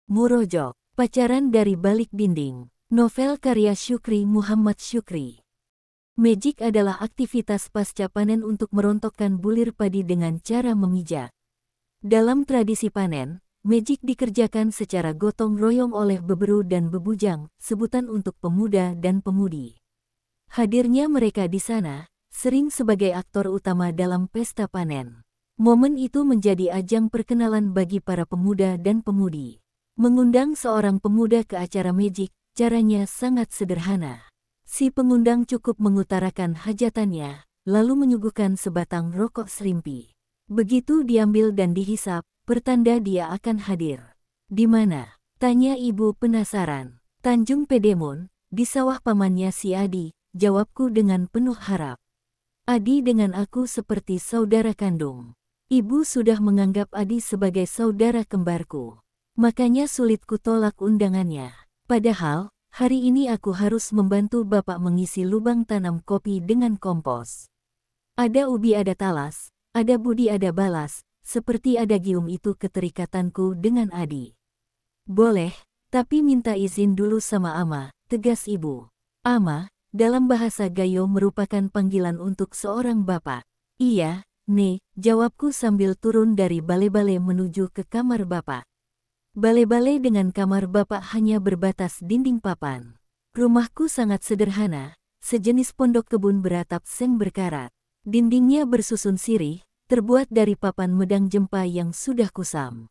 Murojok, pacaran dari balik dinding. Novel karya Syukri Muhammad Syukri. Magic adalah aktivitas pasca panen untuk merontokkan bulir padi dengan cara memijak. Dalam tradisi panen, magic dikerjakan secara gotong royong oleh beberu dan bebujang, sebutan untuk pemuda dan pemudi. Hadirnya mereka di sana, sering sebagai aktor utama dalam pesta panen. Momen itu menjadi ajang perkenalan bagi para pemuda dan pemudi. Mengundang seorang pemuda ke acara magic, caranya sangat sederhana. Si pengundang cukup mengutarakan hajatannya, lalu menyuguhkan sebatang rokok serimpi. Begitu diambil dan dihisap, pertanda dia akan hadir. Di mana? Tanya ibu penasaran. Tanjung Pedemun, di sawah pamannya si Adi, jawabku dengan penuh harap. Adi dengan aku seperti saudara kandung. Ibu sudah menganggap Adi sebagai saudara kembarku. Makanya sulit kutolak undangannya. Padahal, hari ini aku harus membantu bapak mengisi lubang tanam kopi dengan kompos. Ada ubi ada talas, ada budi ada balas, seperti ada gium itu keterikatanku dengan Adi. Boleh, tapi minta izin dulu sama Ama, tegas ibu. Ama, dalam bahasa Gayo merupakan panggilan untuk seorang bapak. Iya, Ne, jawabku sambil turun dari bale-bale menuju ke kamar bapak. Bale-bale dengan kamar bapak hanya berbatas dinding papan. Rumahku sangat sederhana, sejenis pondok kebun beratap seng berkarat. Dindingnya bersusun sirih, terbuat dari papan medang jempa yang sudah kusam.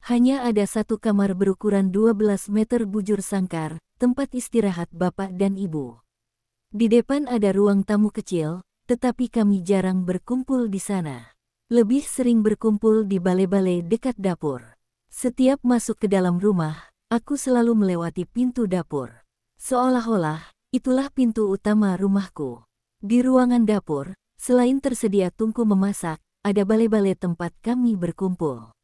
Hanya ada satu kamar berukuran 12 meter bujur sangkar, tempat istirahat bapak dan ibu. Di depan ada ruang tamu kecil, tetapi kami jarang berkumpul di sana. Lebih sering berkumpul di bale-bale dekat dapur. Setiap masuk ke dalam rumah, aku selalu melewati pintu dapur. Seolah-olah, itulah pintu utama rumahku. Di ruangan dapur, selain tersedia tungku memasak, ada bale-bale tempat kami berkumpul.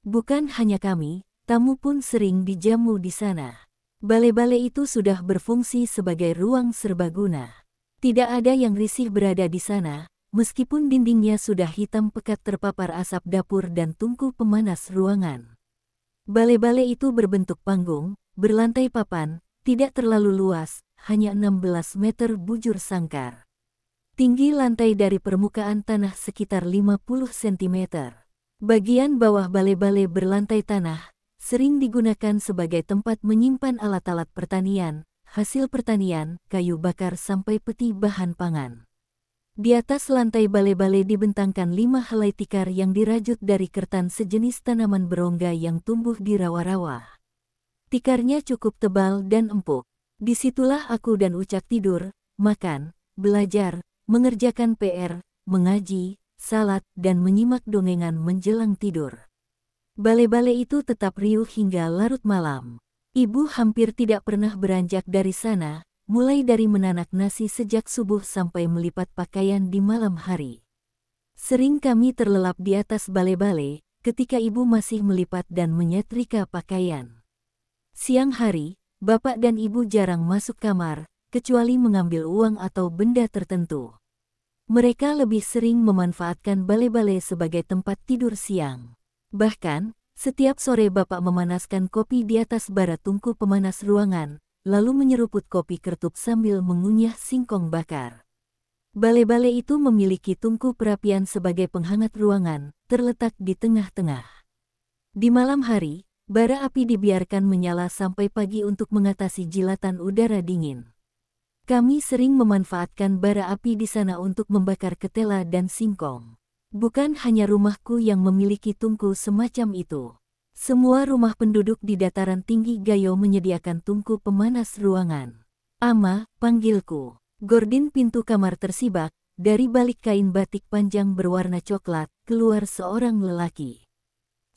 Bukan hanya kami, tamu pun sering dijamu di sana. Bale-bale itu sudah berfungsi sebagai ruang serbaguna. Tidak ada yang risih berada di sana, meskipun dindingnya sudah hitam pekat terpapar asap dapur dan tungku pemanas ruangan. Bale-bale itu berbentuk panggung, berlantai papan, tidak terlalu luas, hanya 16 meter bujur sangkar. Tinggi lantai dari permukaan tanah sekitar 50 cm. Bagian bawah bale-bale berlantai tanah, sering digunakan sebagai tempat menyimpan alat-alat pertanian, hasil pertanian, kayu bakar sampai peti bahan pangan. Di atas lantai bale-bale dibentangkan 5 helai tikar yang dirajut dari kertan sejenis tanaman berongga yang tumbuh di rawa-rawa. Tikarnya cukup tebal dan empuk. Disitulah aku dan Ucak tidur, makan, belajar, mengerjakan PR, mengaji, salat, dan menyimak dongengan menjelang tidur. Bale-bale itu tetap riuh hingga larut malam. Ibu hampir tidak pernah beranjak dari sana, mulai dari menanak nasi sejak subuh sampai melipat pakaian di malam hari. Sering kami terlelap di atas bale-bale, ketika ibu masih melipat dan menyetrika pakaian. Siang hari, bapak dan ibu jarang masuk kamar, kecuali mengambil uang atau benda tertentu. Mereka lebih sering memanfaatkan bale-bale sebagai tempat tidur siang. Bahkan, setiap sore bapak memanaskan kopi di atas bara tungku pemanas ruangan, lalu menyeruput kopi kertup sambil mengunyah singkong bakar. Bale-bale itu memiliki tungku perapian sebagai penghangat ruangan, terletak di tengah-tengah. Di malam hari, bara api dibiarkan menyala sampai pagi untuk mengatasi jilatan udara dingin. Kami sering memanfaatkan bara api di sana untuk membakar ketela dan singkong. Bukan hanya rumahku yang memiliki tungku semacam itu. Semua rumah penduduk di dataran tinggi Gayo menyediakan tungku pemanas ruangan. Ama, panggilku. Gordin pintu kamar tersibak, dari balik kain batik panjang berwarna coklat, keluar seorang lelaki.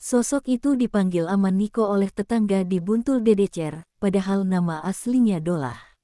Sosok itu dipanggil Ama Niko oleh tetangga di Buntul Dedecer, padahal nama aslinya Dolah.